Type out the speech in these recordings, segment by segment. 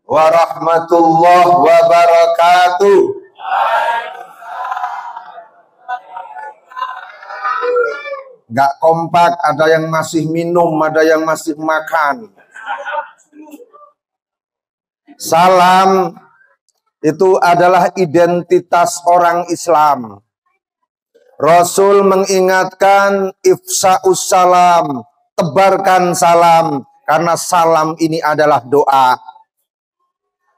warahmatullahi wabarakatuh. Gak kompak, ada yang masih minum, ada yang masih makan. Salam itu adalah identitas orang Islam. Rasul mengingatkan ifsa'us salam, tebarkan salam, karena salam ini adalah doa.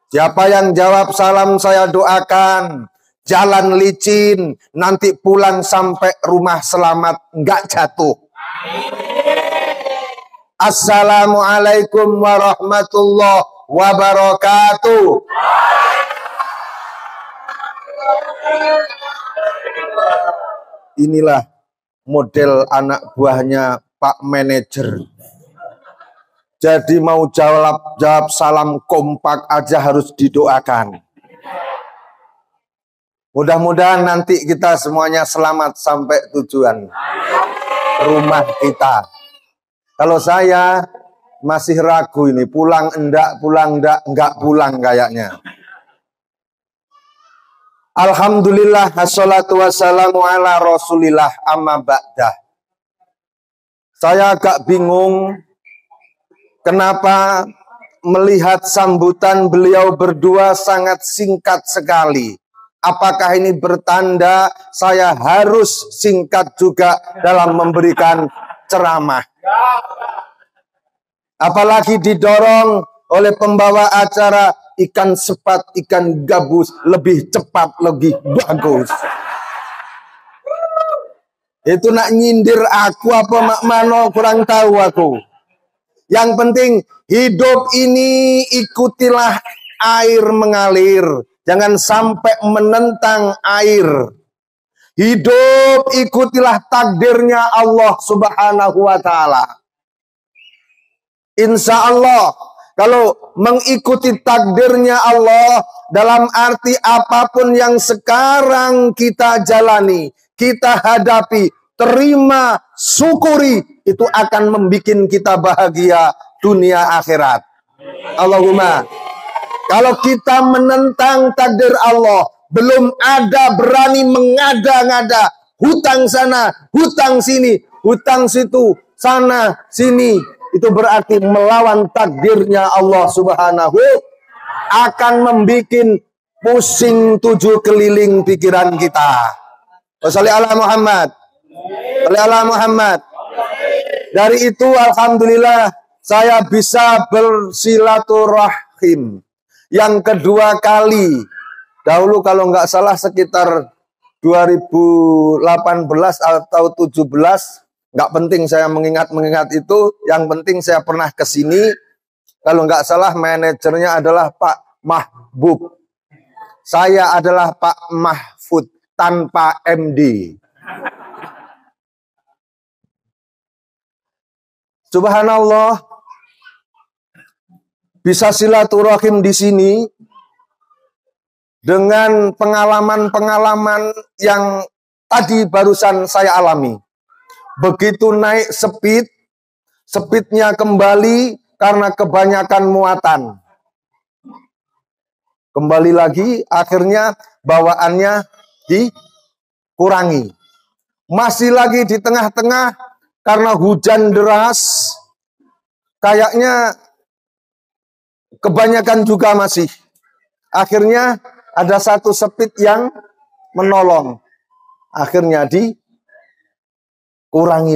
Siapa yang jawab salam saya doakan, jalan licin, nanti pulang sampai rumah selamat, nggak jatuh. Assalamualaikum warahmatullahi wabarakatuh. Inilah model anak buahnya Pak Manajer. Jadi mau jawab salam kompak aja harus didoakan. Mudah-mudahan nanti kita semuanya selamat sampai tujuan rumah kita. Kalau saya masih ragu ini, pulang enggak, enggak pulang kayaknya. Alhamdulillah, assalatu wassalamu ala rasulillah, amma ba'dah. Saya agak bingung kenapa melihat sambutan beliau berdua sangat singkat sekali. Apakah ini bertanda saya harus singkat juga dalam memberikan ceramah? Apalagi didorong oleh pembawa acara ikan sepat, ikan gabus, lebih cepat, lebih bagus. Itu nak nyindir aku apa mak mano, kurang tahu aku. Yang penting hidup ini ikutilah air mengalir. Jangan sampai menentang air. Hidup ikutilah takdirnya Allah Subhanahu wa ta'ala. Insya Allah, kalau mengikuti takdirnya Allah, dalam arti apapun yang sekarang kita jalani, kita hadapi, terima, syukuri, itu akan membuat kita bahagia dunia akhirat. Allahumma. Kalau kita menentang takdir Allah, belum ada berani mengada-ngada, hutang sana, hutang sini, hutang situ, sana, sini, itu berarti melawan takdirnya Allah Subhanahu, akan membuat pusing 7 keliling pikiran kita. Wassalli ala Muhammad. Wassalli ala Muhammad. Dari itu alhamdulillah saya bisa bersilaturahim yang kedua kali. Dahulu kalau nggak salah sekitar 2018 atau 17, nggak penting saya mengingat itu, yang penting saya pernah ke sini. Kalau nggak salah manajernya adalah Pak Mahbub. Saya adalah Pak Mahfud tanpa MD. Subhanallah, bisa silaturahim di sini dengan pengalaman-pengalaman yang tadi barusan saya alami. Begitu naik speednya kembali karena kebanyakan muatan. Kembali lagi, akhirnya bawaannya dikurangi. Masih lagi di tengah-tengah karena hujan deras, kayaknya kebanyakan juga masih. Akhirnya ada satu speed yang menolong. Akhirnya dikurangi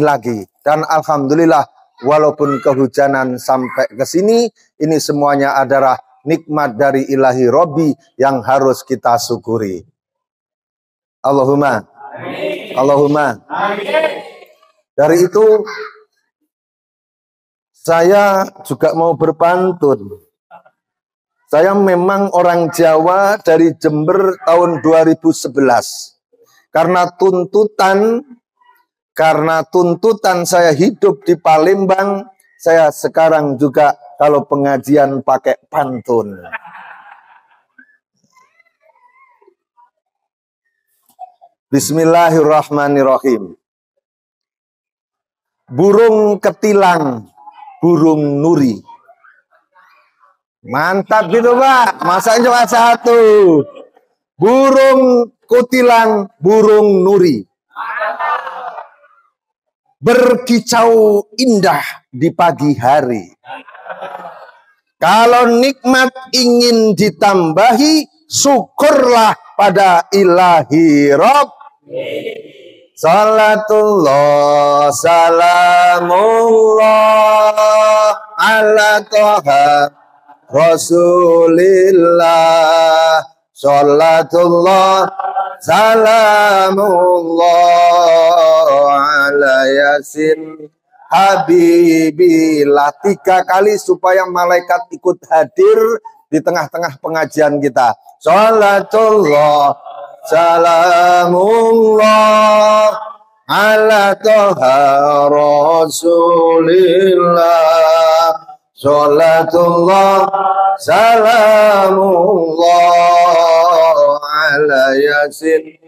lagi. Dan alhamdulillah, walaupun kehujanan sampai ke sini, ini semuanya adalah nikmat dari ilahi Robbi yang harus kita syukuri. Allahumma. Amin. Allahumma. Amin. Dari itu, saya juga mau berpantun. Saya memang orang Jawa dari Jember tahun 2011. Karena tuntutan saya hidup di Palembang, saya sekarang juga kalau pengajian pakai pantun. Bismillahirrahmanirrahim. Burung ketilang, burung nuri. Mantap gitu Pak. Masa cuma satu. Burung kutilang, burung nuri. Berkicau indah di pagi hari. Kalau nikmat ingin ditambahi, syukurlah pada ilahi Rabb. Salatullah, salamullah, ala toha Rasulillah. Salatullah, salamullah, ala yasin Habibillah. 3 kali supaya malaikat ikut hadir di tengah-tengah pengajian kita. Salatullah, salamullah, ala toha Rasulillah. Salatullah, salamullah, ala yasin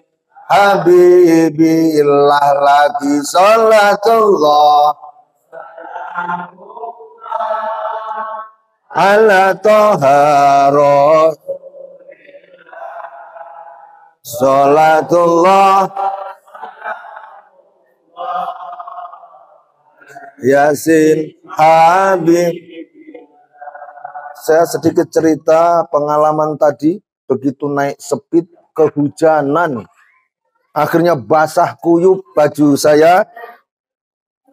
Habibillah. Lagi salatullah ala toha Salatullah Yasin Habib. Saya sedikit cerita pengalaman tadi. Begitu naik speed, kehujanan. Akhirnya basah kuyup baju saya.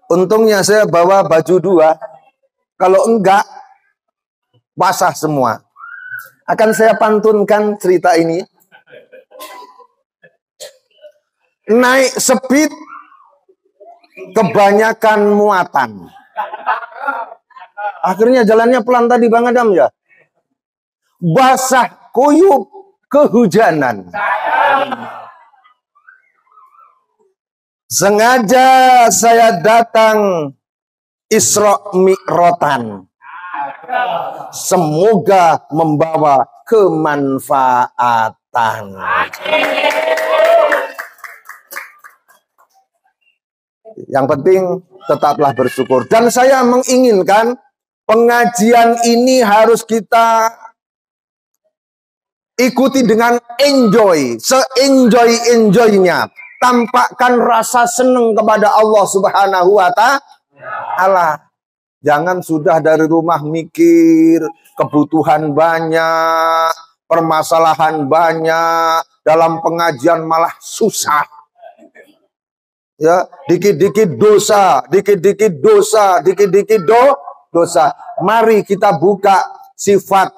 Untungnya saya bawa baju 2. Kalau enggak, basah semua. Akan saya pantunkan cerita ini. Naik speed, kebanyakan muatan. Akhirnya jalannya pelan tadi Bang Adam ya. Basah kuyup, kehujanan. Sengaja saya datang Isra Mi'rotan. Semoga membawa kemanfaatan. Yang penting tetaplah bersyukur. Dan saya menginginkan pengajian ini harus kita ikuti dengan enjoy. Se-enjoy-enjoynya. Tampakkan rasa senang kepada Allah Subhanahu wa ta'ala. Jangan sudah dari rumah mikir, kebutuhan banyak, permasalahan banyak, dalam pengajian malah susah. Ya, dikit-dikit dosa, dikit-dikit dosa, dikit-dikit dosa. Mari kita buka sifat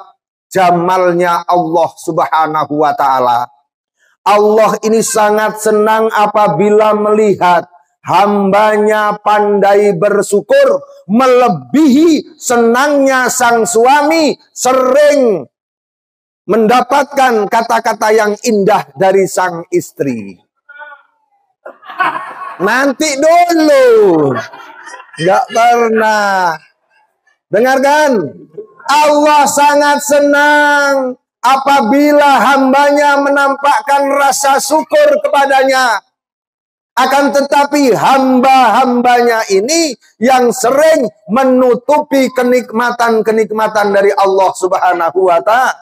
jamalnya Allah Subhanahu wa ta'ala. Allah ini sangat senang apabila melihat hambanya pandai bersyukur, melebihi senangnya sang suami sering mendapatkan kata-kata yang indah dari sang istri. Nanti dulu, nggak pernah. Dengarkan, Allah sangat senang apabila hambanya menampakkan rasa syukur kepadanya. Akan tetapi hamba-hambanya ini yang sering menutupi kenikmatan-kenikmatan dari Allah Subhanahu wa ta'ala.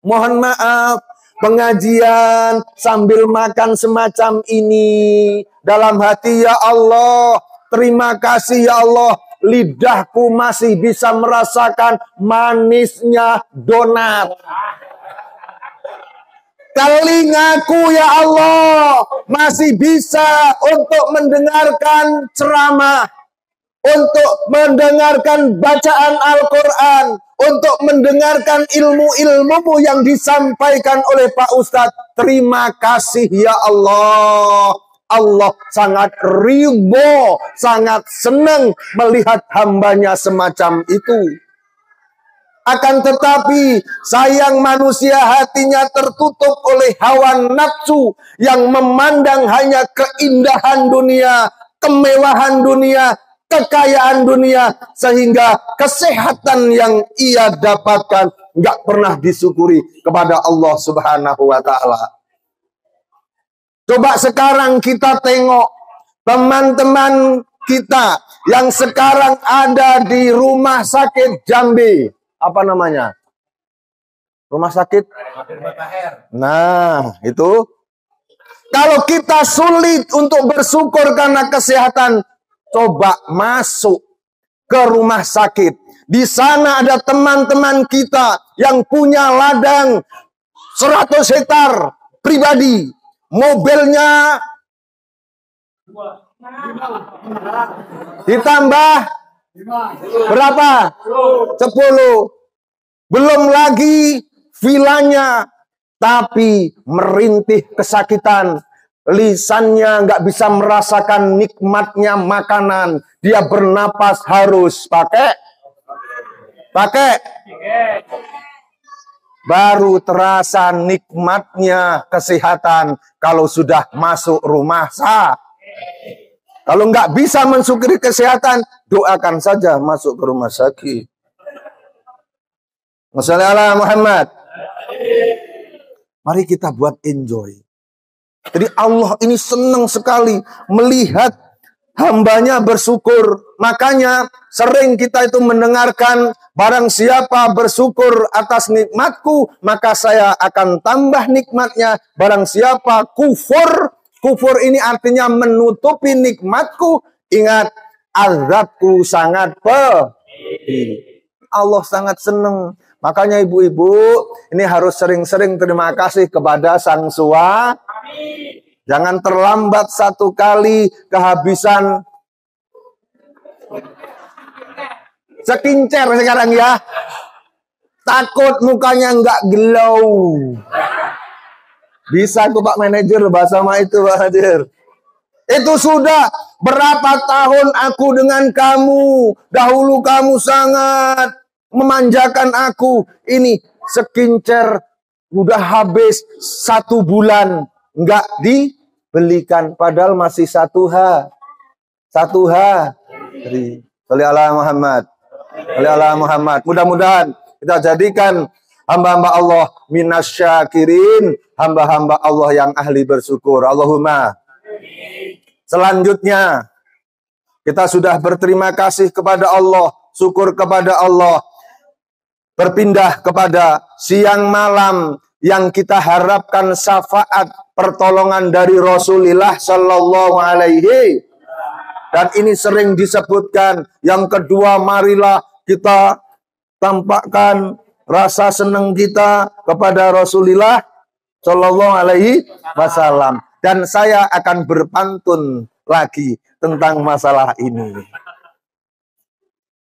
Mohon maaf, pengajian sambil makan semacam ini. Dalam hati, ya Allah, terima kasih ya Allah. Lidahku masih bisa merasakan manisnya donat. Telingaku ya Allah masih bisa untuk mendengarkan ceramah, untuk mendengarkan bacaan Al-Quran, untuk mendengarkan ilmu-ilmu yang disampaikan oleh Pak Ustadz. Terima kasih ya Allah. Allah sangat ridho, sangat senang melihat hambanya semacam itu. Akan tetapi sayang manusia hatinya tertutup oleh hawa nafsu yang memandang hanya keindahan dunia, kemewahan dunia, kekayaan dunia, sehingga kesehatan yang ia dapatkan nggak pernah disyukuri kepada Allah Subhanahu wa ta'ala. Coba sekarang kita tengok teman-teman kita yang sekarang ada di rumah sakit Jambi. apa namanya? Rumah sakit. Nah, itu. Kalau kita sulit untuk bersyukur karena kesehatan, coba masuk ke rumah sakit. Di sana ada teman-teman kita yang punya ladang 100 hektar pribadi. Mobilnya ditambah berapa? 10. Belum lagi vilanya, tapi merintih kesakitan. Lisannya nggak bisa merasakan nikmatnya makanan. Dia bernapas harus pakai baru terasa nikmatnya kesehatan kalau sudah masuk rumah sakit. Kalau nggak bisa mensyukuri kesehatan, doakan saja masuk ke rumah sakit. Wassalamualaikum Muhammad. Mari kita buat enjoy. Jadi Allah ini senang sekali melihat hambanya bersyukur. Makanya sering kita itu mendengarkan, barang siapa bersyukur atas nikmatku, maka saya akan tambah nikmatnya. Barang siapa kufur, kufur ini artinya menutupi nikmatku, ingat azabku sangat pedih. Allah sangat senang. Makanya ibu-ibu ini harus sering-sering terima kasih kepada Sang Suami. Jangan terlambat satu kali kehabisan skincare sekarang ya. Takut mukanya nggak glow. Bisa tuh Pak Manajer bahasa sama itu Pak Hadir. Itu sudah berapa tahun aku dengan kamu. Dahulu kamu sangat memanjakan aku. Ini skincare udah habis 1 bulan. Nggak dibelikan. Padahal masih 1 H. 1 H. Jadi, Sallallahu Muhammad. Sallallahu Muhammad. Mudah-mudahan kita jadikan hamba-hamba Allah minasyakirin, hamba-hamba Allah yang ahli bersyukur. Allahumma. Selanjutnya, kita sudah berterima kasih kepada Allah, syukur kepada Allah, berpindah kepada siang malam yang kita harapkan syafaat pertolongan dari Rasulullah Sallallahu Alaihi. Dan ini sering disebutkan. Yang kedua, marilah kita tampakkan rasa senang kita kepada Rasulullah Sallallahu Alaihi Wasallam. Dan saya akan berpantun lagi tentang masalah ini.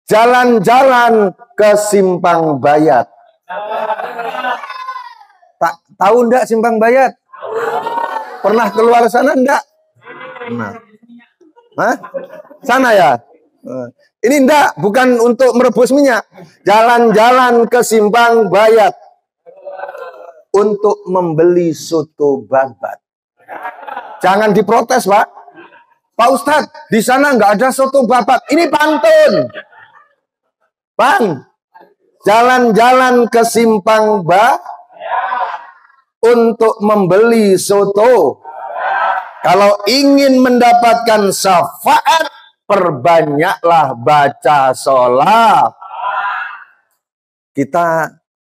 Jalan-jalan ke Simpang Bayat. Tahu enggak Simpang Bayat? Pernah keluar sana enggak? Nah. Hah? Sana ya? Ini enggak, bukan untuk merebus minyak. Jalan-jalan ke Simpang Bayat untuk membeli soto babat. Jangan diprotes, Pak. Pak Ustadz, di sana nggak ada soto babat. Ini pantun. Bang, jalan-jalan ke Simpang Bayat untuk membeli soto. Kalau ingin mendapatkan syafaat, perbanyaklah baca sholawat. Kita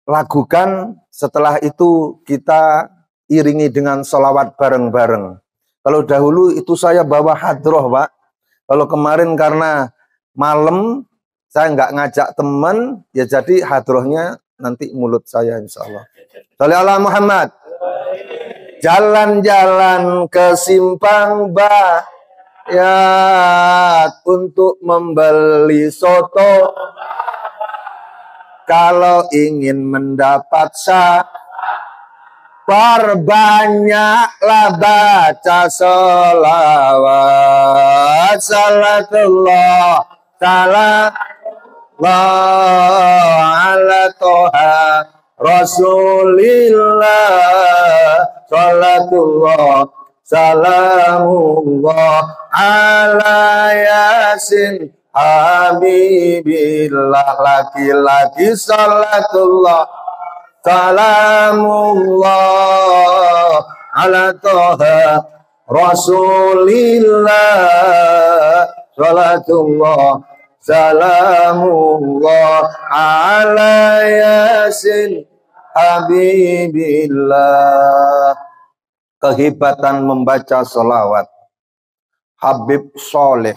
lakukan, setelah itu kita iringi dengan sholawat bareng-bareng. Kalau dahulu itu saya bawa hadroh, Pak. Kalau kemarin karena malam, saya nggak ngajak teman, ya jadi hadrohnya nanti mulut saya insya Allah. Sallallahu Muhammad. Jalan-jalan ke Simpang Bayat untuk membeli soto. Kalau ingin mendapat perbanyaklah baca sholawat. Salatullah salam ala toha Rasulillah. Salatullah salamullah ala yasin habibillah. Laki-laki salatullah salamullah ala toha Rasulillah. Salatullah salamullah ala yasin habibillah. Kehebatan membaca solawat. Habib Soleh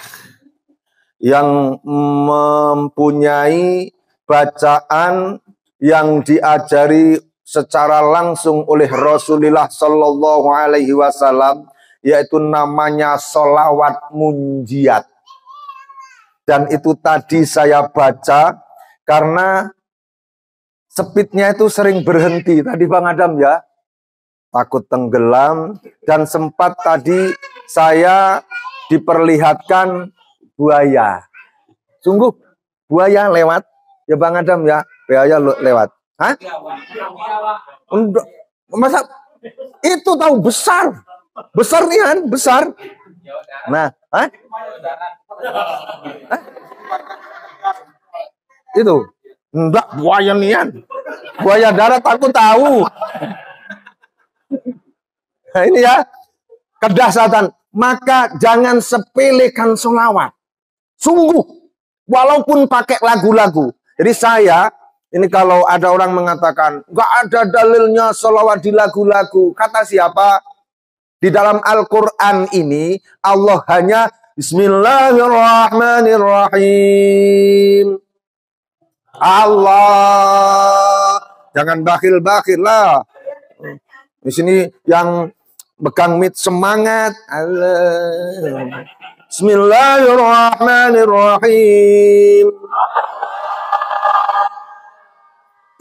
yang mempunyai bacaan yang diajari secara langsung oleh Rasulullah Shallallahu Alaihi Wasallam, yaitu namanya solawat munjiat. Dan itu tadi saya baca karena speednya itu sering berhenti tadi Bang Adam ya, takut tenggelam, dan sempat tadi saya diperlihatkan buaya. Sungguh buaya lewat ya Bang Adam ya, buaya lewat. Hah? Masa itu tahu besar nih kan, besar. Nah, hah? Itu enggak buaya nian, buaya darat aku tahu. Nah, ini ya kedahsyatan. Maka jangan sepelekan sholawat. Sungguh, walaupun pakai lagu-lagu. Jadi saya, ini kalau ada orang mengatakan, nggak ada dalilnya sholawat di lagu-lagu. Kata siapa? Di dalam Al-Quran ini, Allah hanya Bismillahirrahmanirrahim. Allah. Jangan bakhil-bakhil lah. Di sini yang pegang mic semangat. Allah. Bismillahirrahmanirrahim.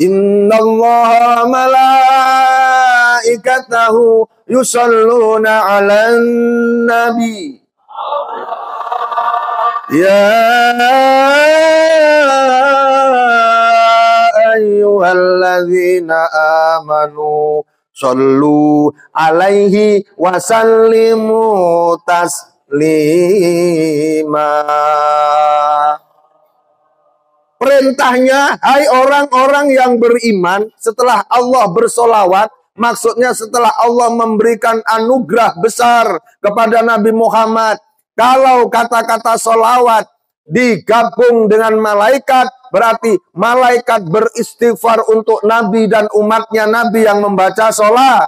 Innallaha malaikatahu yusalluna 'alan nabi. Ya ayyuhalladzina amanu sallu alaihi wa sallimu taslima. Perintahnya, hai orang-orang yang beriman, setelah Allah bersolawat, maksudnya setelah Allah memberikan anugerah besar kepada Nabi Muhammad. Kalau kata-kata solawat digabung dengan malaikat, berarti malaikat beristighfar untuk Nabi dan umatnya Nabi yang membaca sholat.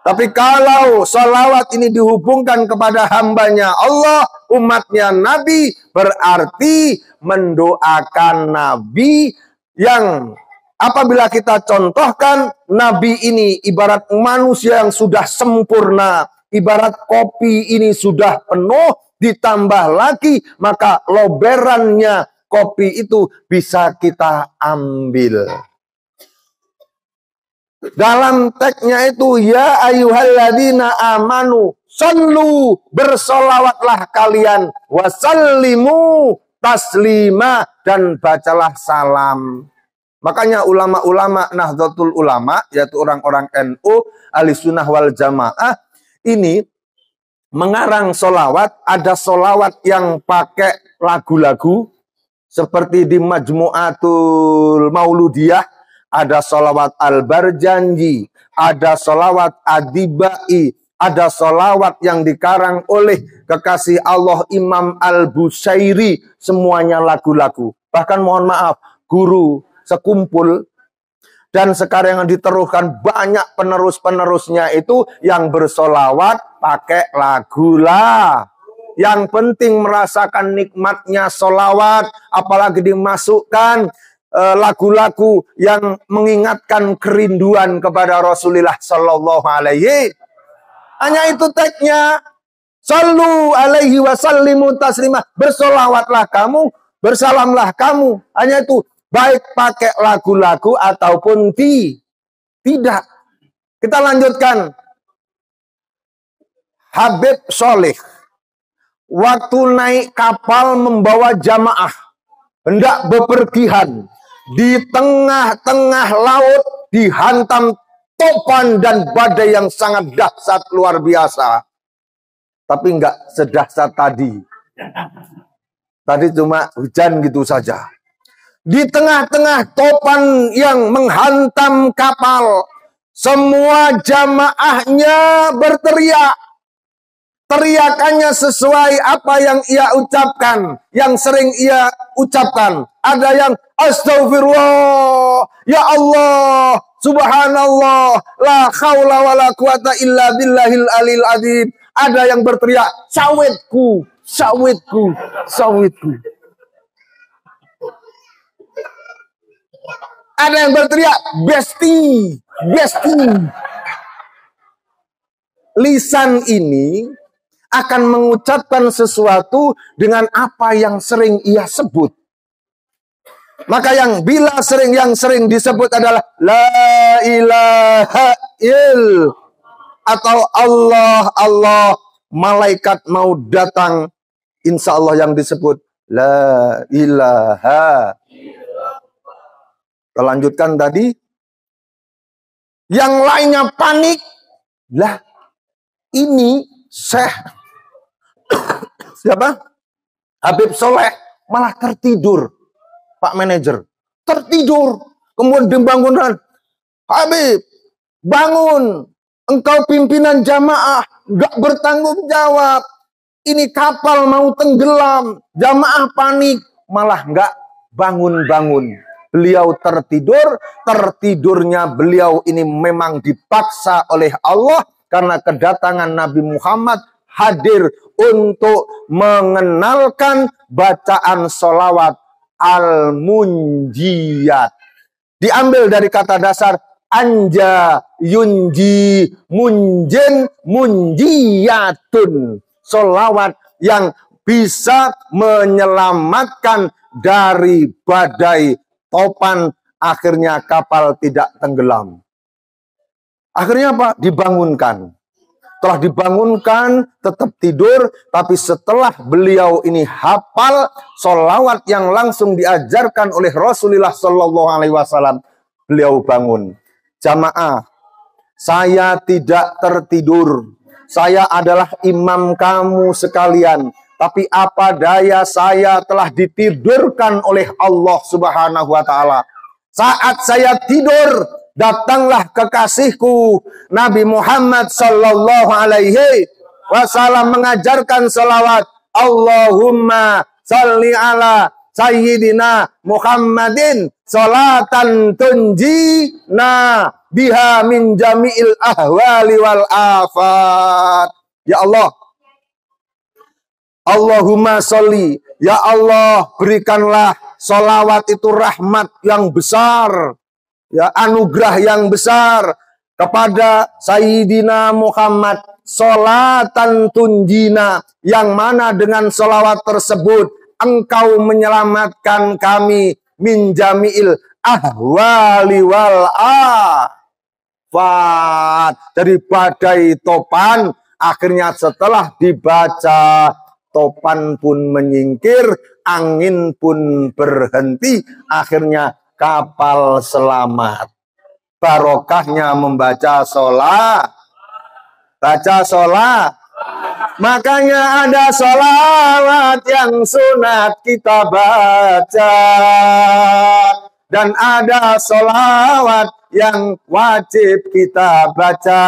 Tapi kalau sholawat ini dihubungkan kepada hambanya Allah, umatnya Nabi, berarti mendoakan Nabi yang apabila kita contohkan, Nabi ini ibarat manusia yang sudah sempurna, ibarat kopi ini sudah penuh, ditambah lagi, maka loberannya kopi itu bisa kita ambil. Dalam teksnya itu, ya ayyuhalladzina amanu sallu, bersolawatlah kalian, wasallimu taslima, dan bacalah salam. Makanya ulama-ulama Nahdlatul Ulama, yaitu orang-orang NU, Ahlussunnah wal Jamaah, ini mengarang solawat. Ada solawat yang pakai lagu-lagu, seperti di Majmu'atul Mauludiyah, ada solawat Al-Barjanji, ada solawat Adibai, ada solawat yang dikarang oleh kekasih Allah Imam Al-Busairi, semuanya lagu-lagu. Bahkan mohon maaf, guru sekumpul, dan sekarang yang diteruskan banyak penerus-penerusnya itu yang bersolawat pakai lagu lah. Yang penting merasakan nikmatnya solawat, apalagi dimasukkan lagu-lagu yang mengingatkan kerinduan kepada Rasulullah Sallallahu Alaihi. Hanya itu teksnya. Sallu alaihi wasallimu taslima. Bersolawatlah kamu, bersalamlah kamu. Hanya itu. Baik pakai lagu-lagu ataupun tidak. Kita lanjutkan. Habib Soleh waktu naik kapal membawa jamaah hendak bepergian, di tengah-tengah laut dihantam topan dan badai yang sangat dahsyat luar biasa. Tapi enggak sedahsyat tadi. Tadi cuma hujan gitu saja. Di tengah-tengah topan yang menghantam kapal, semua jamaahnya berteriak, teriakannya sesuai apa yang ia ucapkan, yang sering ia ucapkan. Ada yang astagfirullah, ya Allah, subhanallah, la haula wala quwata illa billahil alil adzim. Ada yang berteriak, sawitku, sawitku, sawitku. Ada yang berteriak, besti, besti. Lisan ini akan mengucapkan sesuatu dengan apa yang sering ia sebut. Maka yang sering disebut adalah la ilaha il atau Allah, Allah. Malaikat mau datang, insya Allah yang disebut la ilaha. Kita lanjutkan tadi. Yang lainnya panik. Lah, ini Syekh siapa? Habib Soleh malah tertidur. Pak manajer tertidur. Kemudian dibangunkan, Habib, bangun. Engkau pimpinan jamaah, gak bertanggung jawab. Ini kapal mau tenggelam. Jamaah panik, malah gak bangun-bangun. Beliau tertidur. Tertidurnya beliau ini memang dipaksa oleh Allah. Karena kedatangan Nabi Muhammad hadir untuk mengenalkan bacaan sholawat al-munjiyat. Diambil dari kata dasar anja, yunji, munjin, munjiyatun. Sholawat yang bisa menyelamatkan dari badai topan, akhirnya kapal tidak tenggelam. Akhirnya apa? Dibangunkan. Telah dibangunkan, tetap tidur, tapi setelah beliau ini hafal sholawat yang langsung diajarkan oleh Rasulullah Shallallahu Alaihi Wasallam, beliau bangun. Jamaah, saya tidak tertidur. Saya adalah imam kamu sekalian. Tapi apa daya, saya telah ditidurkan oleh Allah Subhanahu Wa Taala. Saat saya tidur, datanglah kekasihku Nabi Muhammad Sallallahu Alaihi Wasallam mengajarkan salawat. Allahumma salli ala Sayyidina Muhammadin salatan tunjina biha min jami'il ahwali wal afat. Ya Allah, Allahumma sholli, ya Allah, berikanlah salawat itu rahmat yang besar, ya, anugerah yang besar kepada Sayyidina Muhammad, sholatan tunjina, yang mana dengan sholawat tersebut engkau menyelamatkan kami min jami'il ahwali wal afat, dari badai topan. Akhirnya setelah dibaca, topan pun menyingkir, angin pun berhenti, akhirnya kapal selamat. Barokahnya membaca sholat. Baca sholat. Makanya ada sholawat yang sunat kita baca. Dan ada sholawat yang wajib kita baca.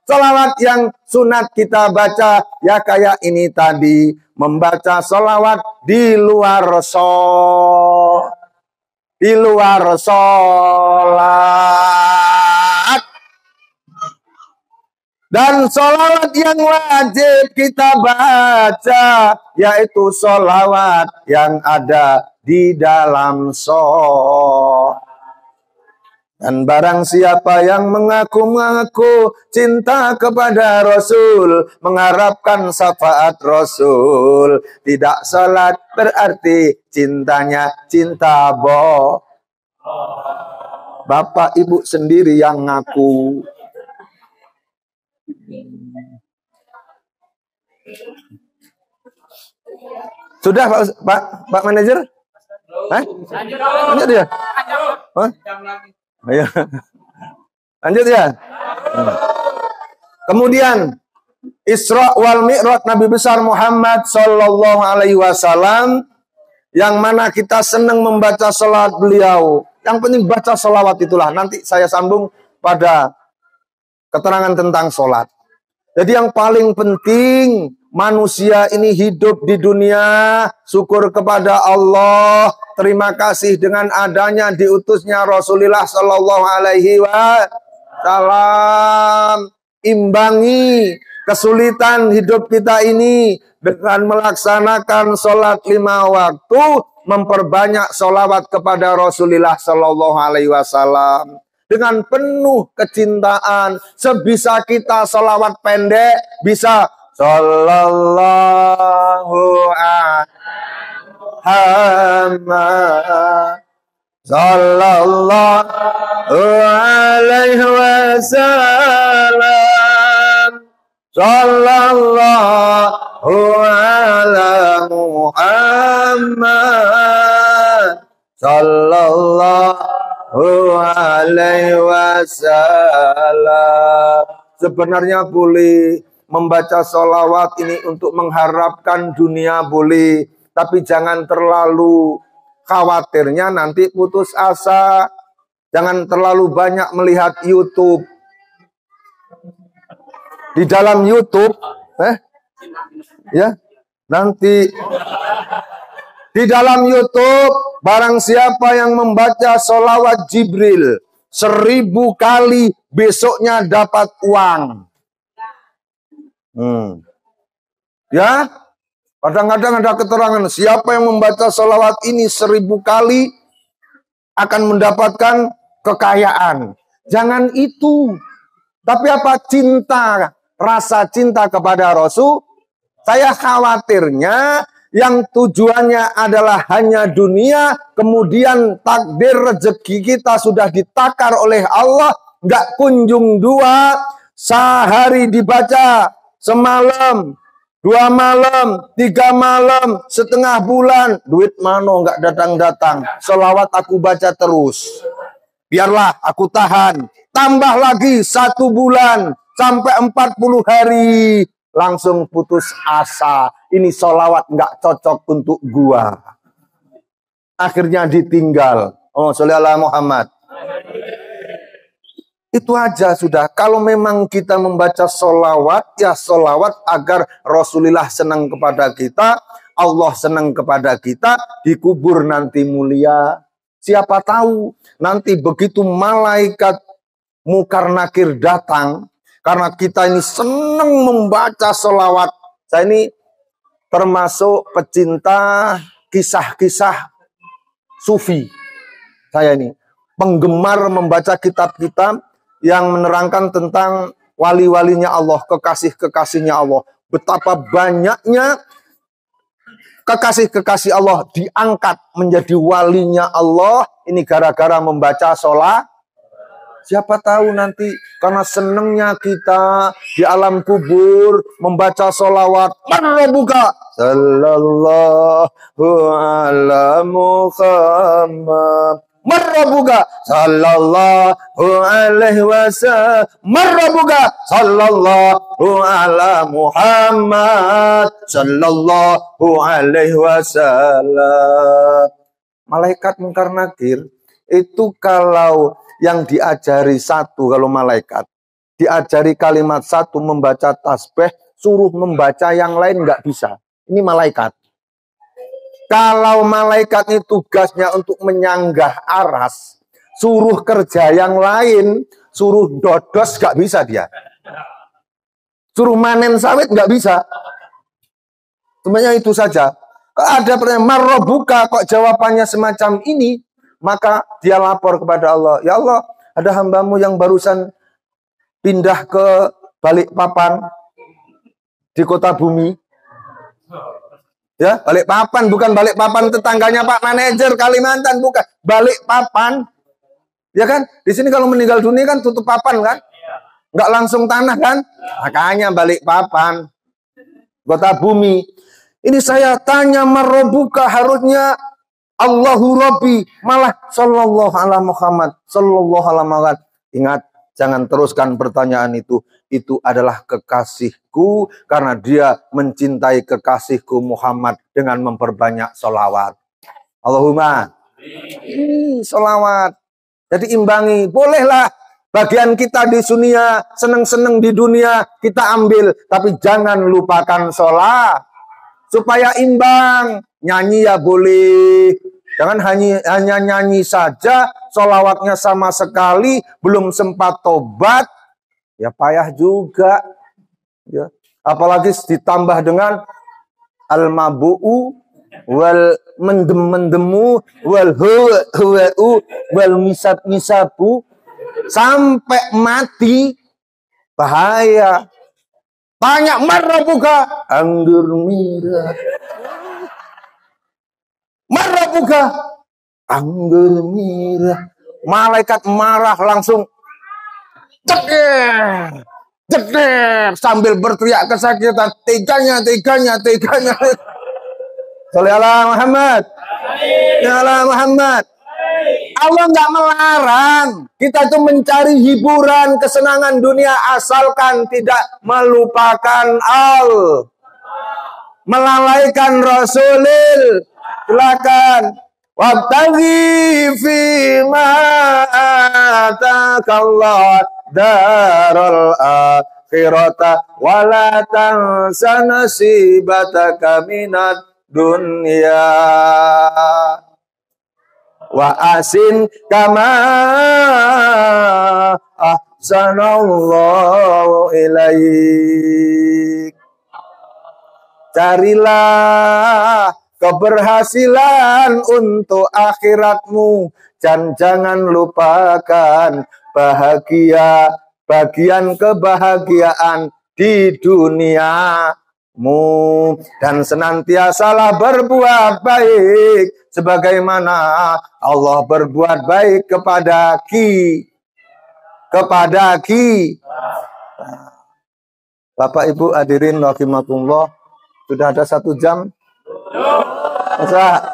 Sholawat yang sunat kita baca, ya kayak ini tadi, membaca sholawat di luar sholat. Dan sholawat yang wajib kita baca, yaitu sholawat yang ada di dalam sholat. Dan barang siapa yang mengaku-ngaku cinta kepada Rasul, mengharapkan syafaat Rasul, tidak sholat berarti cintanya cinta Bapak Ibu sendiri yang ngaku. Sudah Pak Manajer? Lanjut ya? Ayo. Lanjut ya. Kemudian Isra wal Mi'raj Nabi besar Muhammad Sallallahu Alaihi Wasallam, yang mana kita senang membaca salawat beliau. Yang penting baca salawat itulah. Nanti saya sambung pada keterangan tentang sholat. Jadi yang paling penting, manusia ini hidup di dunia, syukur kepada Allah, terima kasih dengan adanya diutusnya Rasulullah Shallallahu Alaihi Wasallam. Imbangi kesulitan hidup kita ini dengan melaksanakan sholat 5 waktu, memperbanyak sholawat kepada Rasulullah Shallallahu Alaihi Wasallam. Dengan penuh kecintaan, sebisa kita sholawat pendek, bisa Sallallahu Alaihi Wasallam, Sallallahu ala Muhammad, Sallallahu alaihi wasallam. Sebenarnya boleh membaca sholawat ini untuk mengharapkan dunia, boleh, tapi jangan terlalu khawatirnya nanti putus asa. Jangan terlalu banyak melihat YouTube. Di dalam YouTube ya, nanti di dalam YouTube, barang siapa yang membaca sholawat Jibril 1000 kali, besoknya dapat uang. Ya, kadang-kadang ada keterangan, siapa yang membaca sholawat ini 1000 kali akan mendapatkan kekayaan. Jangan itu. Tapi apa? Cinta, rasa cinta kepada Rasul. Saya khawatirnya yang tujuannya adalah hanya dunia, kemudian takdir rezeki kita sudah ditakar oleh Allah, nggak kunjung 2, sehari dibaca, semalam, 2 malam, 3 malam, setengah bulan, duit mano nggak datang-datang, sholawat aku baca terus, biarlah aku tahan, tambah lagi 1 bulan, sampai 40 hari, langsung putus asa. Ini sholawat nggak cocok untuk gua. Akhirnya ditinggal. Oh, sholli ala Muhammad. Itu aja sudah. Kalau memang kita membaca sholawat, ya sholawat agar Rasulullah senang kepada kita, Allah senang kepada kita, dikubur nanti mulia. Siapa tahu nanti begitu malaikat Munkar Nakir datang, karena kita ini senang membaca sholawat. Saya ini termasuk pecinta kisah-kisah sufi. Saya ini penggemar membaca kitab-kitab yang menerangkan tentang wali-walinya Allah, kekasih-kekasihnya Allah. Betapa banyaknya kekasih-kekasih Allah diangkat menjadi walinya Allah. Ini gara-gara membaca sholat. Siapa tahu nanti karena senangnya kita di alam kubur membaca sholawat. Buka. Sallallahu ala Muhammad. Marrabuka sallallahu alaihi wasallam. Marrabuka sallallahu ala Muhammad sallallahu alaihi wasallam. Malaikat Munkar Nakir itu kalau yang diajari 1, kalau malaikat diajari kalimat 1 membaca tasbih, suruh membaca yang lain nggak bisa. Ini malaikat. Kalau malaikat ini tugasnya untuk menyanggah aras, suruh kerja yang lain, suruh dodos nggak bisa dia. Suruh manen sawit nggak bisa. Sebenarnya itu saja. Ada pertanyaan, marrobuka, kok jawabannya semacam ini? Maka dia lapor kepada Allah, ya Allah, ada hambamu yang barusan pindah ke Balikpapan di kota bumi. Ya, Balikpapan, bukan Balikpapan tetangganya Pak Manajer Kalimantan, bukan. Balikpapan. Ya kan? Di sini kalau meninggal dunia kan tutup papan kan? Nggak langsung tanah kan? Makanya Balikpapan, kota bumi. Ini saya tanya marrobuka, harusnya Allahu Rabbi, malah sallallahu ala Muhammad, sallallahu ala Muhammad. Ingat, jangan teruskan pertanyaan itu. Itu adalah kekasihku, karena dia mencintai kekasihku Muhammad dengan memperbanyak sholawat. Allahumma sholawat. Jadi imbangi, bolehlah Bagian kita di dunia, seneng-seneng di dunia, kita ambil. Tapi jangan lupakan sholat. Supaya imbang. Nyanyi ya boleh. Jangan hanya nyanyi saja, sholawatnya sama sekali, belum sempat tobat. Ya payah juga. Ya. Apalagi ditambah dengan al-mabu'u, wal mendem-mendemu, wal huwa'u, wal misab-misabu. Sampai mati, bahaya. Banyak marah buka, anggur merah. Marah buka, anggur merah. Malaikat marah langsung jeder, jeder, sambil berteriak kesakitan. Teganya. Sholli ala Muhammad. Ya ala Muhammad. Allah nggak melarang kita itu mencari hiburan, kesenangan dunia asalkan tidak melupakan Allah, melalaikan Rasulil. Silakan. Wabtaghi fima atakallah darul akhirata wala tansa nasibataka minad dunya. Wa asin kama ahsanallahu ilaik. Carilah keberhasilan untuk akhiratmu dan jangan lupakan bagian kebahagiaan di duniamu, dan senantiasalah berbuat baik sebagaimana Allah berbuat baik kepada Bapak Ibu hadirin rahimakumullah, sudah ada 1 jam? Masa?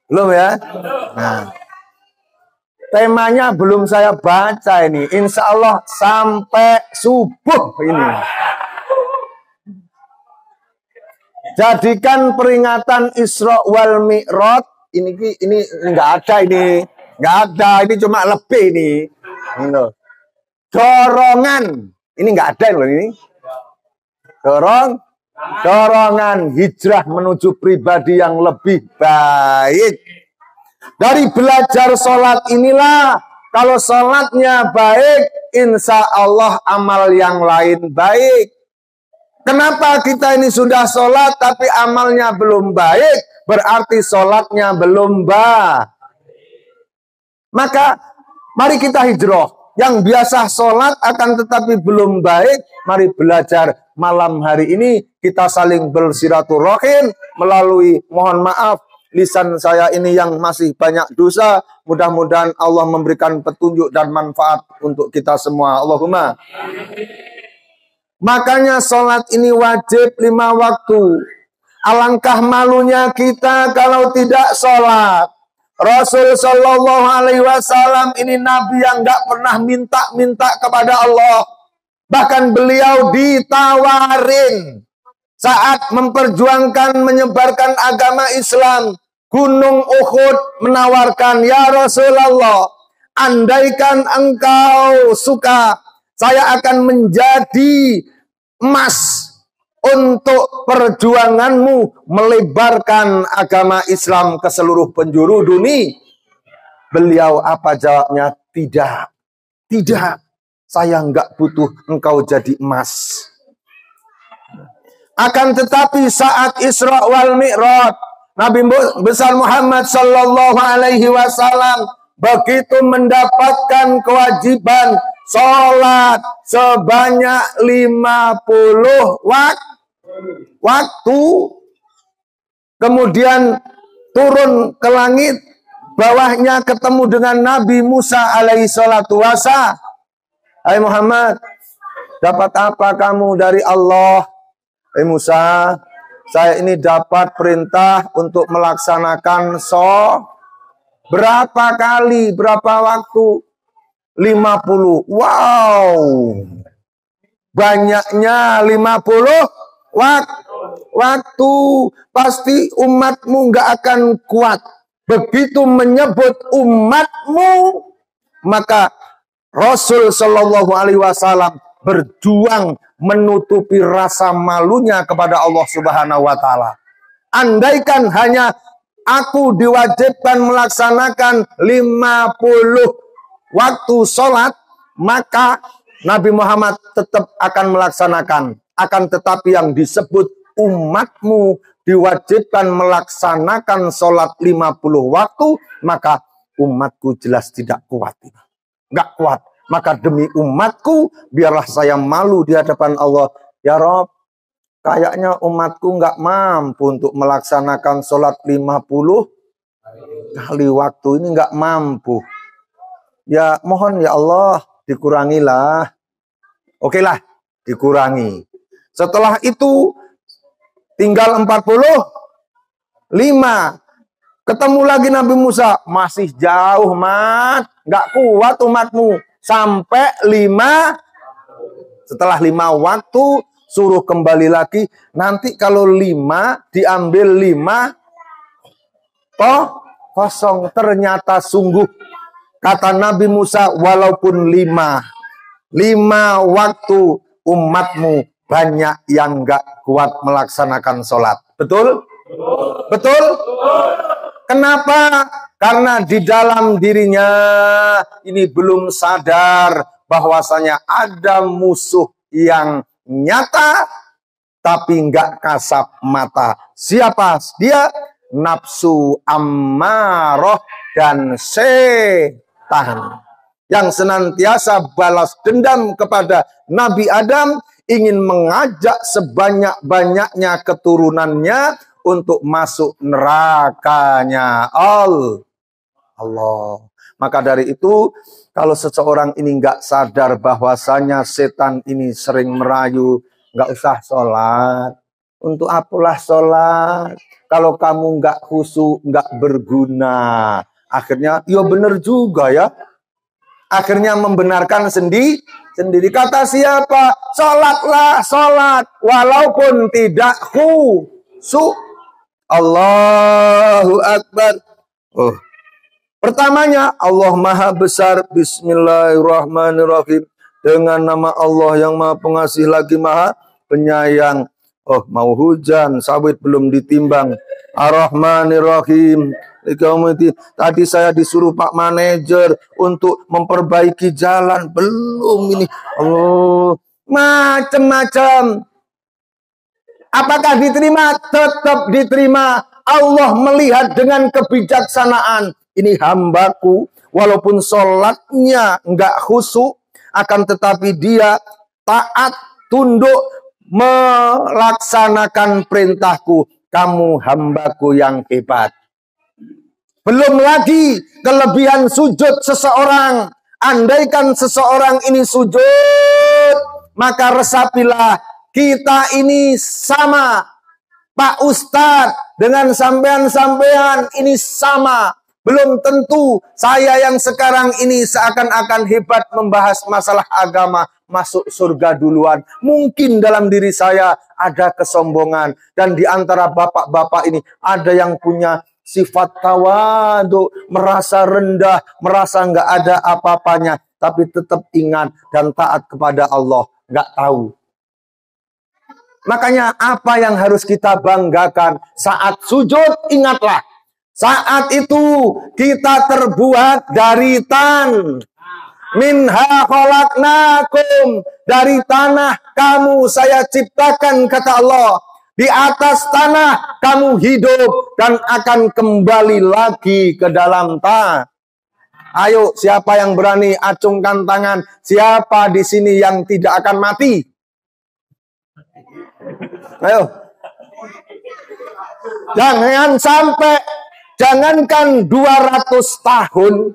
Belum ya? Nah, temanya belum saya baca ini. Insya Allah sampai subuh ini. Jadikan peringatan Isra wal Mi'raj ini nggak ada ini, nggak ada, ini cuma lebih ini. Dorongan ini nggak ada loh ini. Dorongan hijrah menuju pribadi yang lebih baik. Dari belajar sholat inilah, kalau sholatnya baik, insya Allah amal yang lain baik. Kenapa kita ini sudah sholat tapi amalnya belum baik? Berarti sholatnya belum baik. Maka mari kita hijrah. Yang biasa sholat akan tetapi belum baik, mari belajar malam hari ini kita saling bersilaturahim melalui, mohon maaf, lisan saya ini yang masih banyak dosa. Mudah-mudahan Allah memberikan petunjuk dan manfaat untuk kita semua. Allahumma. Makanya sholat ini wajib 5 waktu. Alangkah malunya kita kalau tidak sholat. Rasul Shallallahu Alaihi Wasallam ini nabi yang nggak pernah minta kepada Allah. Bahkan beliau ditawarin saat memperjuangkan menyebarkan agama Islam. Gunung Uhud menawarkan, ya Rasulullah, andaikan engkau suka, saya akan menjadi emas untuk perjuanganmu melebarkan agama Islam ke seluruh penjuru dunia. Beliau apa jawabnya? Tidak, saya nggak butuh engkau jadi emas. Akan tetapi saat Isra wal Mi'raj, Nabi besar Muhammad Sallallahu Alaihi Wasallam begitu mendapatkan kewajiban sholat sebanyak 50 waktu, kemudian turun ke langit, bawahnya ketemu dengan Nabi Musa alaihi salatu wassalam. Hai Muhammad, dapat apa kamu dari Allah? Hai Musa, saya ini dapat perintah untuk melaksanakan berapa kali, berapa waktu? 50. Wow. Banyaknya 50 waktu. Pasti umatmu nggak akan kuat. Begitu menyebut umatmu, Maka Rasul Shallallahu Alaihi Wasallam berjuang menutupi rasa malunya kepada Allah Subhanahu Wa Taala. Andaikan hanya aku diwajibkan melaksanakan 50 waktu sholat, maka Nabi Muhammad tetap akan melaksanakan. Akan tetapi yang disebut umatmu diwajibkan melaksanakan sholat 50 waktu, maka umatku jelas tidak kuat. Nggak kuat. Maka demi umatku, biarlah saya malu di hadapan Allah. Ya Rob, kayaknya umatku nggak mampu untuk melaksanakan sholat 50 kali waktu ini, nggak mampu. Ya mohon ya Allah, dikurangilah. Oke lah, dikurangi. Setelah itu tinggal 45. Ketemu lagi Nabi Musa, masih jauh mat, nggak kuat umatmu. Sampai 5, setelah 5 waktu, suruh kembali lagi. Nanti kalau 5, diambil 5, toh kosong. Ternyata sungguh, kata Nabi Musa, walaupun 5 waktu umatmu banyak yang nggak kuat melaksanakan sholat. Betul? Betul? Kenapa? Karena di dalam dirinya ini belum sadar bahwasanya ada musuh yang nyata tapi nggak kasat mata. Siapa dia? Nafsu ammaroh dan setan yang senantiasa balas dendam kepada Nabi Adam, ingin mengajak sebanyak-banyaknya keturunannya untuk masuk nerakanya Allah. Maka dari itu, kalau seseorang ini nggak sadar bahwasanya setan ini sering merayu, nggak usah sholat. Untuk apalah sholat? Kalau kamu nggak khusyuk, nggak berguna. Akhirnya, ya benar juga ya. Akhirnya membenarkan sendiri. Kata siapa? Sholatlah, sholat. Walaupun tidak khusyuk. Allahu Akbar. Oh. Pertamanya, Allah Maha Besar. Bismillahirrahmanirrahim. Dengan nama Allah yang Maha Pengasih lagi Maha Penyayang. Oh, mau hujan, sawit belum ditimbang. Ar-Rahmanirrahim. Tadi saya disuruh Pak Manajer untuk memperbaiki jalan. Belum ini. Allah. Macam-macam. Apakah diterima? Tetap diterima. Allah melihat dengan kebijaksanaan. Ini hambaku, walaupun sholatnya enggak khusyuk, akan tetapi dia taat, tunduk, melaksanakan perintahku. Kamu hambaku yang hebat. Belum lagi kelebihan sujud seseorang. Andaikan seseorang ini sujud, maka resapilah. Kita ini sama, Pak Ustadz, dengan sampean-sampean ini sama. Belum tentu saya yang sekarang ini seakan-akan hebat membahas masalah agama, masuk surga duluan. Mungkin dalam diri saya ada kesombongan. Dan di antara bapak-bapak ini ada yang punya sifat tawadu, merasa rendah, merasa nggak ada apa-apanya. Tapi tetap ingat dan taat kepada Allah. Nggak tahu. Makanya apa yang harus kita banggakan saat sujud, ingatlah. Saat itu kita terbuat dari tan. Minha khalaqnakum. Dari tanah kamu saya ciptakan, kata Allah. Di atas tanah kamu hidup dan akan kembali lagi ke dalam tanah. Ayo, siapa yang berani acungkan tangan? Siapa di sini yang tidak akan mati? Ayo. Jangan sampai, jangankan 200 tahun,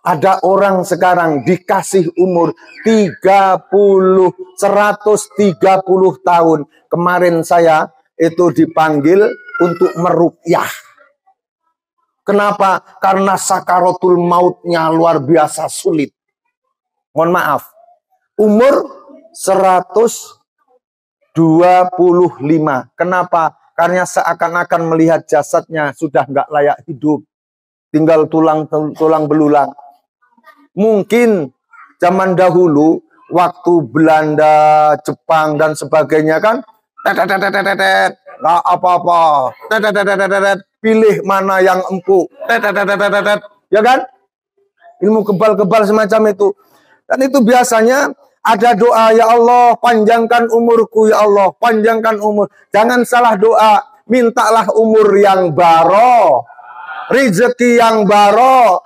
ada orang sekarang dikasih umur 30, 130 tahun. Kemarin saya itu dipanggil untuk meruqyah. Kenapa? Karena sakaratul mautnya luar biasa sulit. Mohon maaf. Umur 125. Kenapa? Karena seakan-akan melihat jasadnya sudah nggak layak hidup. Tinggal tulang belulang. Mungkin zaman dahulu, waktu Belanda, Jepang, dan sebagainya kan, nggak apa-apa, pilih mana yang empuk, ya kan? Ilmu kebal-kebal semacam itu. Dan itu biasanya ada doa, ya Allah, panjangkan umurku, ya Allah, panjangkan umur. Jangan salah doa, mintalah umur yang baro, rezeki yang baro.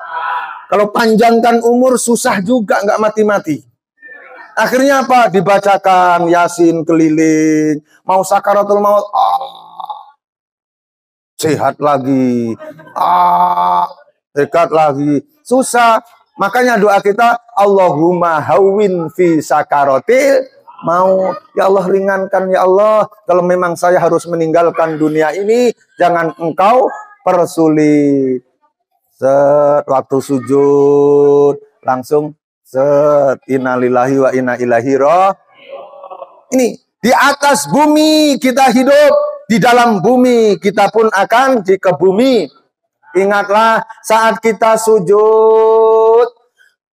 Kalau panjangkan umur susah juga, nggak mati-mati. Akhirnya apa? Dibacakan Yasin keliling, mau sakaratul maut, sehat lagi, sehat lagi, susah. Makanya doa kita, Allahumma hawwin fi sakaratil mau, ya Allah ringankan ya Allah, kalau memang saya harus meninggalkan dunia ini, jangan engkau persulit. Set, waktu sujud langsung set, innalillahi wa inna ilaihi raji'un. Ini di atas bumi kita hidup, di dalam bumi kita pun akan dikebumi. Ingatlah saat kita sujud,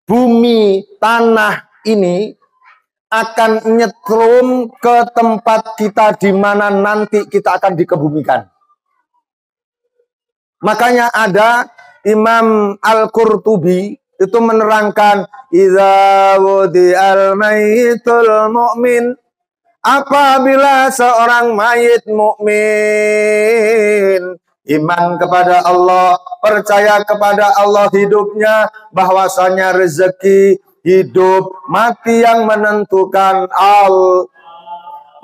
bumi tanah ini akan nyetrum ke tempat kita di mana nanti kita akan dikebumikan. Makanya ada Imam Al-Qurtubi itu menerangkan, idza wudi'al mayyitul mu'min, apabila seorang mayit mukmin iman kepada Allah, percaya kepada Allah hidupnya, bahwasanya rezeki, hidup, mati yang menentukan Allah.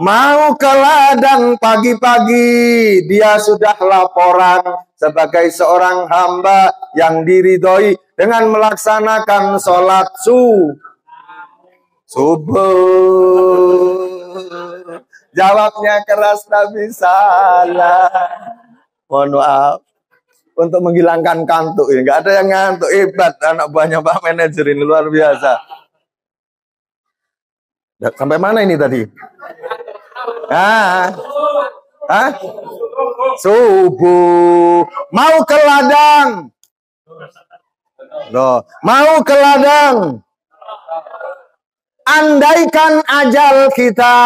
Mau ke ladang pagi-pagi, dia sudah laporan sebagai seorang hamba yang diridhoi dengan melaksanakan sholat subuh. Jawabnya keras tapi salah. Mohon maaf. Untuk menghilangkan kantuk ini, nggak ada yang ngantuk. Hebat anak buahnya Pak Manajer ini, luar biasa. Sampai mana ini tadi? Subuh. Mau ke ladang. Loh, mau ke ladang. Andaikan ajal kita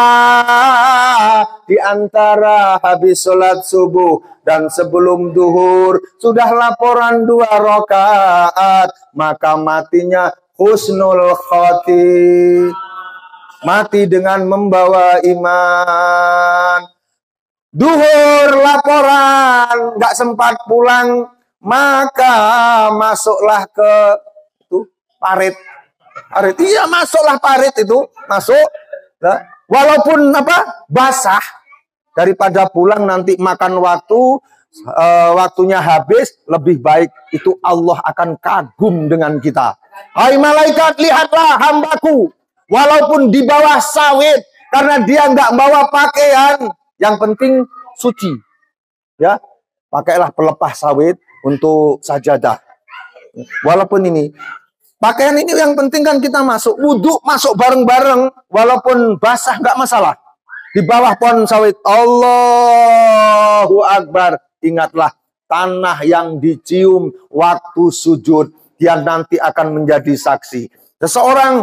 di antara habis sholat subuh dan sebelum duhur sudah laporan 2 rakaat, maka matinya husnul khotimah, mati dengan membawa iman. Duhur laporan, nggak sempat pulang, maka masuklah ke parit. Iya, masuklah parit itu, masuk. Nah, walaupun basah, daripada pulang nanti makan waktu, waktunya habis, lebih baik itu Allah akan kagum dengan kita. Hai malaikat, lihatlah hambaku, walaupun di bawah sawit, karena dia nggak bawa pakaian, yang penting suci. Ya, pakailah pelepah sawit untuk sajadah. Walaupun ini pakaian ini yang penting kan kita masuk wudhu, masuk bareng-bareng, walaupun basah nggak masalah. Di bawah pohon sawit, Allahu Akbar. Ingatlah tanah yang dicium waktu sujud, dia nanti akan menjadi saksi. Seseorang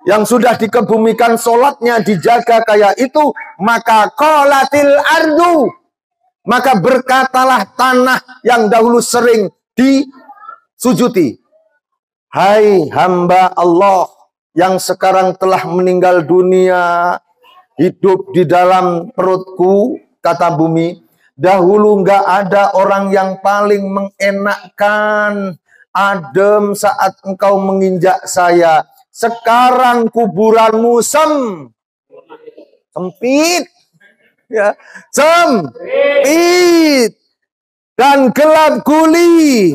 yang sudah dikebumikan sholatnya dijaga kayak itu, maka qalatil ardu, maka berkatalah tanah yang dahulu sering disujudi, hai hamba Allah yang sekarang telah meninggal dunia, hidup di dalam perutku, kata bumi, dahulu nggak ada orang yang paling mengenakkan, adem saat engkau menginjak saya. Sekarang kuburanmu sempit, ya, sempit dan gelap guli.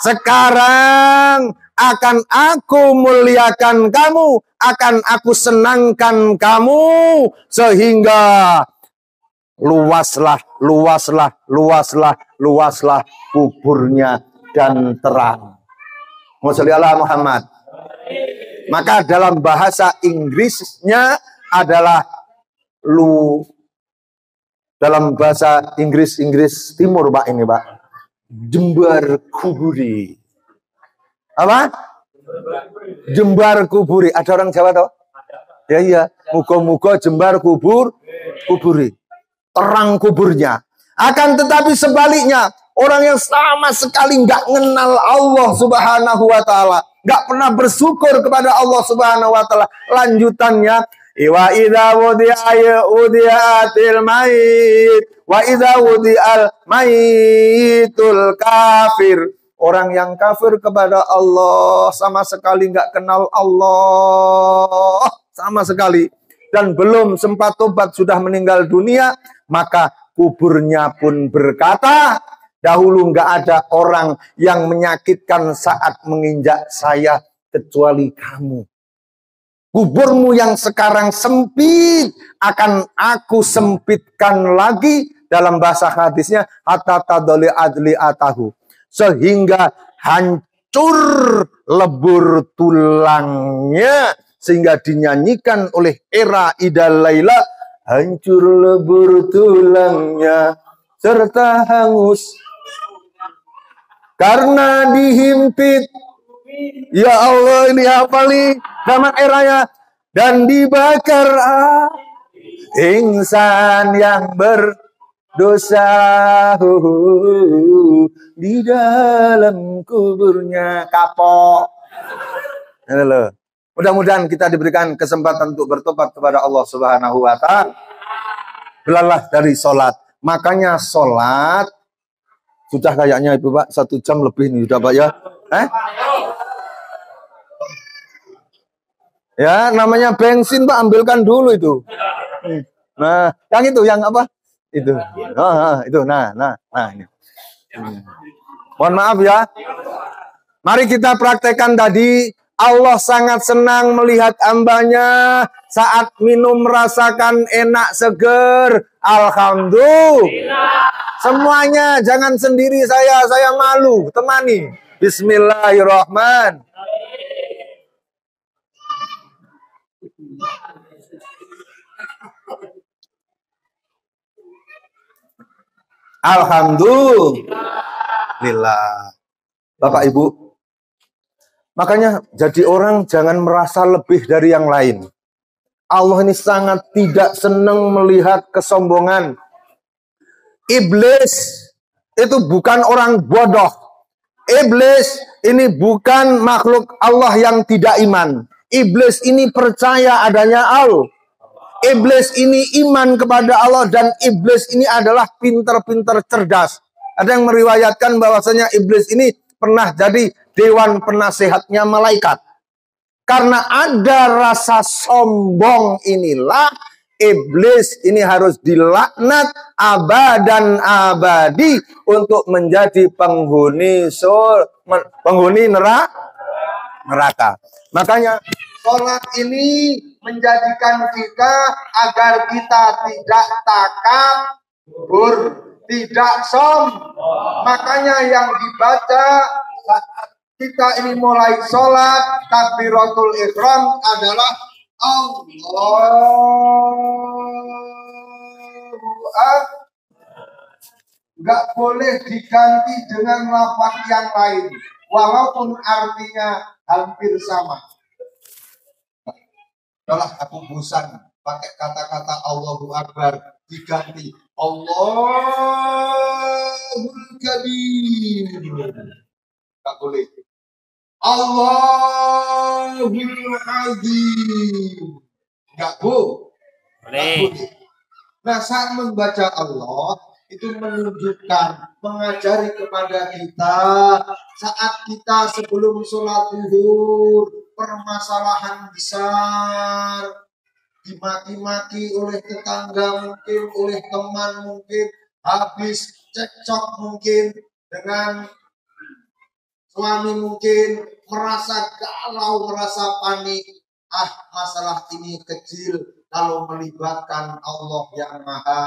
Sekarang akan aku muliakan kamu, akan aku senangkan kamu, sehingga luaslah kuburnya dan terang. Wassallallahu ala Muhammad. Maka dalam bahasa Inggrisnya adalah dalam bahasa Inggris Timur, Pak, ini, Pak, jembar kuburi. Apa? Jembar kuburi. Ada orang Jawa toh? Ya iya. Muga-muga jembar kuburi. Terang kuburnya. Akan tetapi sebaliknya, orang yang sama sekali nggak mengenal Allah Subhanahu wa taala, nggak pernah bersyukur kepada Allah Subhanahu wa taala. Lanjutannya, wa idza wudi'atil mayit wa idza wudi'al mayitul kafir. Orang yang kafir kepada Allah sama sekali nggak kenal Allah sama sekali, dan belum sempat tobat sudah meninggal dunia, maka kuburnya pun berkata, dahulu nggak ada orang yang menyakitkan saat menginjak saya kecuali kamu. Kuburmu yang sekarang sempit akan aku sempitkan lagi, dalam bahasa hadisnya hatta tadli adli atahu, sehingga hancur lebur tulangnya, sehingga dinyanyikan oleh era Idal Laila, hancur lebur tulangnya serta hangus karena dihimpit. Ya Allah, ini apa nih zaman eranya? Dan dibakar insan yang berdosa di dalam kuburnya kapok. Halo. Mudah-mudahan kita diberikan kesempatan untuk bertobat kepada Allah Subhanahu wa taala. Belalah dari sholat. Makanya sholat sudah kayaknya Ibu Pak 1 jam lebih nih sudah Pak ya. Ya namanya bensin Pak, ambilkan dulu itu. Nah, yang itu yang apa? Itu. Itu. Nah ini. Mohon maaf ya. Mari kita praktekkan tadi. Allah sangat senang melihat hambanya saat minum merasakan enak seger. Alhamdulillah. Semuanya jangan sendiri saya malu, temani. Bismillahirrahmanirrahim. Alhamdulillah. Bapak Ibu, makanya jadi orang jangan merasa lebih dari yang lain. Allah ini sangat tidak senang melihat kesombongan. Iblis itu bukan orang bodoh. Iblis ini bukan makhluk Allah yang tidak iman. Iblis ini percaya adanya Allah. Iblis ini iman kepada Allah, dan iblis ini adalah pintar-pintar cerdas. Ada yang meriwayatkan bahwasanya iblis ini pernah jadi dewan penasehatnya malaikat. Karena ada rasa sombong inilah iblis ini harus dilaknat abadan abadi untuk menjadi penghuni neraka. Makanya sholat ini menjadikan kita agar kita tidak takabur, tidak sombong. Makanya yang dibaca saat kita ini mulai sholat, takbiratul ihram adalah Allahu Akbar. Nggak boleh diganti dengan lafaz yang lain, walaupun artinya hampir sama. Adalah aku bosan pakai kata-kata Allahu Akbar, diganti Allahul Kabir. Nggak boleh. Allahul Azim. Nggak boleh. Nah, saat membaca Allah itu menunjukkan, mengajari kepada kita saat kita sebelum sholat zuhur permasalahan besar, dimaki-maki oleh tetangga mungkin, oleh teman mungkin, habis cekcok mungkin dengan suami mungkin, merasa galau, merasa panik. Masalah ini kecil kalau melibatkan Allah yang Maha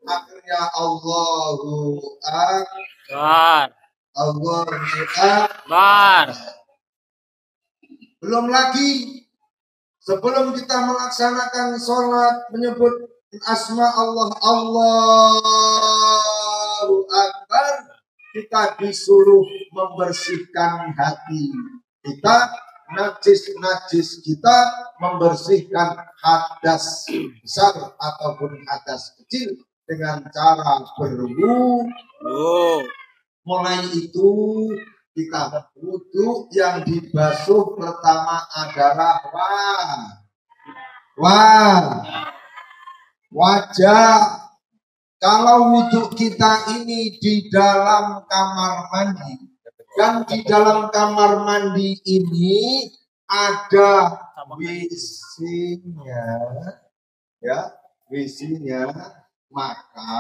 akhirnya Allahu Akbar. Allahu Akbar. Belum lagi sebelum kita melaksanakan sholat menyebut asma Allah, Allahu Akbar, kita disuruh membersihkan hati. kita, najis kita membersihkan hadas besar ataupun hadas kecil dengan cara berwudu. Mulai itu kita wudu yang dibasuh pertama adalah wajah. Kalau wudu kita ini di dalam kamar mandi, dan di dalam kamar mandi ini ada WC-nya, ya, WC-nya, maka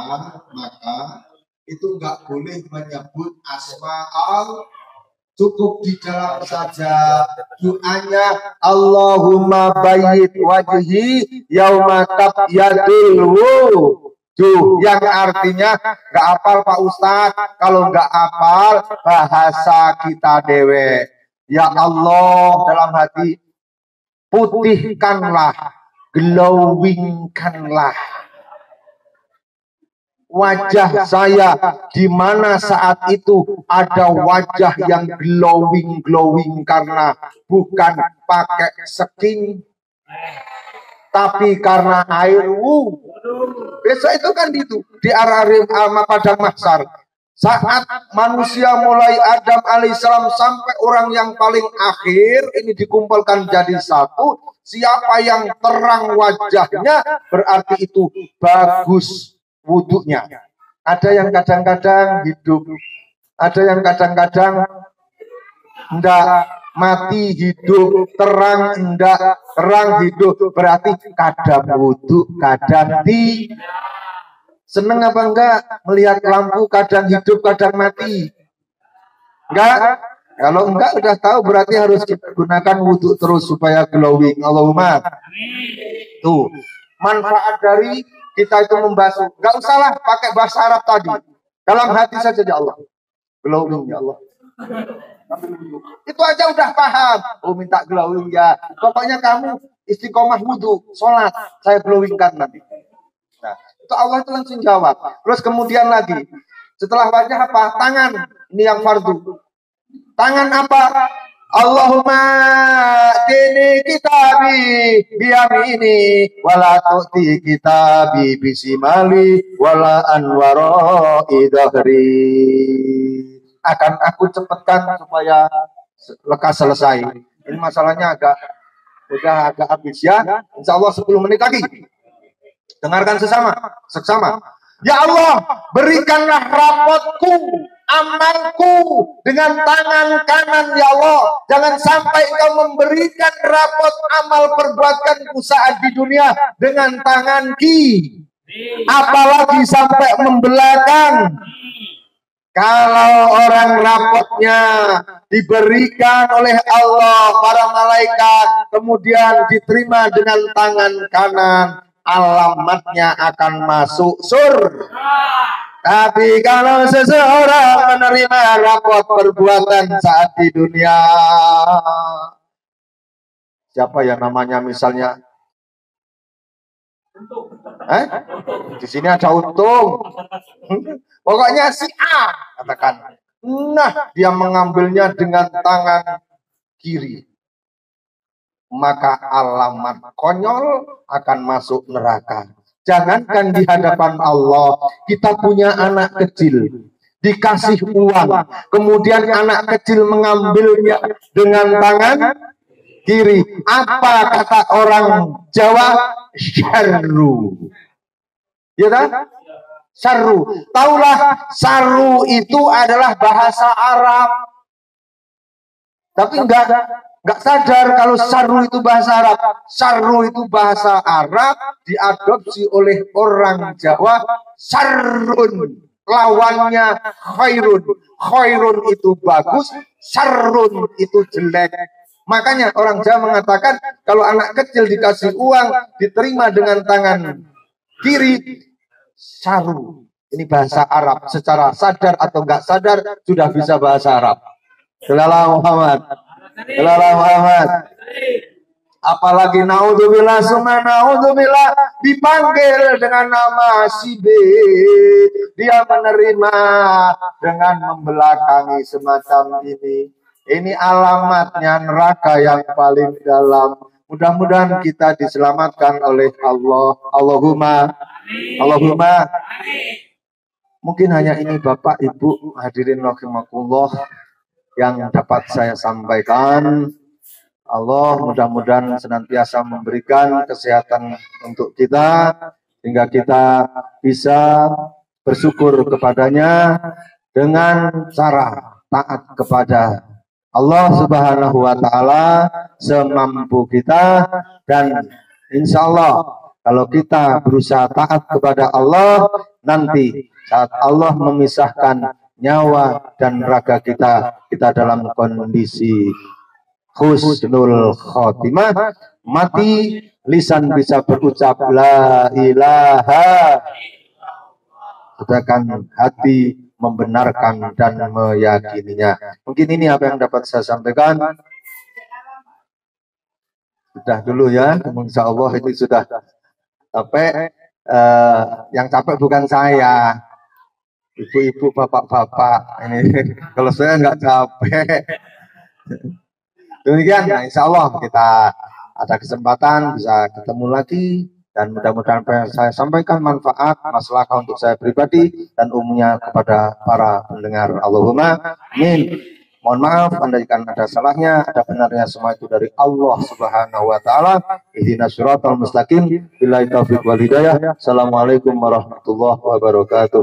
itu nggak boleh menyebut asma Allah. Cukup di dalam saja doanya Allahumma bayyid wajhi yauma tabyadul wujuh, yang artinya nggak hafal Pak Ustadz. Kalau nggak hafal bahasa kita dewe, ya Allah dalam hati putihkanlah, glowingkanlah wajah saya, di mana saat itu ada wajah yang glowing karena bukan pakai skin, tapi karena air besok itu kan itu di Ararim Padang Mahsyar, saat manusia mulai Adam alaihissalam sampai orang yang paling akhir ini dikumpulkan jadi satu. Siapa yang terang wajahnya berarti itu bagus wudunya. Ada yang kadang-kadang hidup, ada yang kadang-kadang enggak, mati hidup, terang enggak, terang hidup, berarti kadang wudu, kadang di. Seneng apa enggak melihat lampu kadang hidup, kadang mati? Enggak? Kalau enggak udah tahu berarti harus kita gunakan wudu terus supaya glowing. Allahumma. Tuh, manfaat dari kita itu membasuh. Gak usahlah pakai bahasa Arab tadi. Dalam hati saja ya Allah. Glowing ya Allah. Itu aja udah paham. Oh minta glowing ya. Pokoknya kamu istiqomah wudu, sholat, saya glowingkan nanti. Nah, itu Allah itu langsung jawab. Terus kemudian lagi, setelah wajah apa? Tangan. Ini yang fardu. Tangan apa? Allahumma tini kitabi biyamini wala tu'ti kitabi bisimali wala anwaro idhri. Akan aku cepatkan supaya lekas selesai. Ini masalahnya udah agak habis ya. Insya Allah 10 menit lagi. Dengarkan seksama. Ya Allah, berikanlah rapotku, amalku dengan tangan kanan ya Allah. Jangan sampai Engkau memberikan rapot amal perbuatanku saat di dunia dengan tangan kiri, apalagi sampai membelakang. Kalau orang rapotnya diberikan oleh Allah, para malaikat, kemudian diterima dengan tangan kanan, alamatnya akan masuk surga. Tapi kalau seseorang menerima rapot perbuatan saat di dunia, siapa ya namanya misalnya? Di sini ada Untung. Pokoknya si A katakan. Nah, dia mengambilnya dengan tangan kiri. Maka alamat konyol akan masuk neraka. Jangankan di hadapan Allah, kita punya anak kecil, dikasih uang, kemudian anak kecil mengambilnya dengan tangan kiri. Apa kata orang Jawa? Syarru. Ya kan? Syarru. Taulah syarru itu adalah bahasa Arab. Tapi enggak sadar kalau syarru itu bahasa Arab. Syarru itu bahasa Arab diadopsi oleh orang Jawa. Syarrun, lawannya khairun. Khairun itu bagus, syarrun itu jelek. Makanya orang Jawa mengatakan kalau anak kecil dikasih uang diterima dengan tangan kiri, syarru. Ini bahasa Arab. Secara sadar atau enggak sadar sudah bisa bahasa Arab. Sallallahu Muhammad. Sallallahu Muhammad. Apalagi naudzubillah summa naudzubillah dipanggil dengan nama si B, dia menerima dengan membelakangi semacam ini. Ini alamatnya neraka yang paling dalam. Mudah-mudahan kita diselamatkan oleh Allah. Allahumma. Mungkin hanya ini Bapak Ibu hadirin rahimakumullah yang dapat saya sampaikan. Allah mudah-mudahan senantiasa memberikan kesehatan untuk kita sehingga kita bisa bersyukur kepadanya dengan cara taat kepada Allah Subhanahu wa Ta'ala semampu kita, dan insya Allah kalau kita berusaha taat kepada Allah, nanti saat Allah memisahkan nyawa dan raga kita dalam kondisi husnul khotimah, mati lisan bisa berucap la ilaha, sedangkan hati membenarkan dan meyakininya. Mungkin ini apa yang dapat saya sampaikan. Sudah dulu ya, insya Allah ini sudah capek. Yang capek bukan saya, ibu-ibu, bapak-bapak ini. Kalau saya nggak capek. Demikian, nah, insya Allah kita ada kesempatan bisa ketemu lagi, dan mudah-mudahan apa yang saya sampaikan manfaat, masalah untuk saya pribadi dan umumnya kepada para pendengar. Allahumma amin. Mohon maaf andaikan ada salahnya, ada benarnya, semua itu dari Allah Subhanahu wa Ta'ala. Ihdinas siratal mustaqim. Billahi taufiq wal hidayah. Assalamualaikum warahmatullahi wabarakatuh.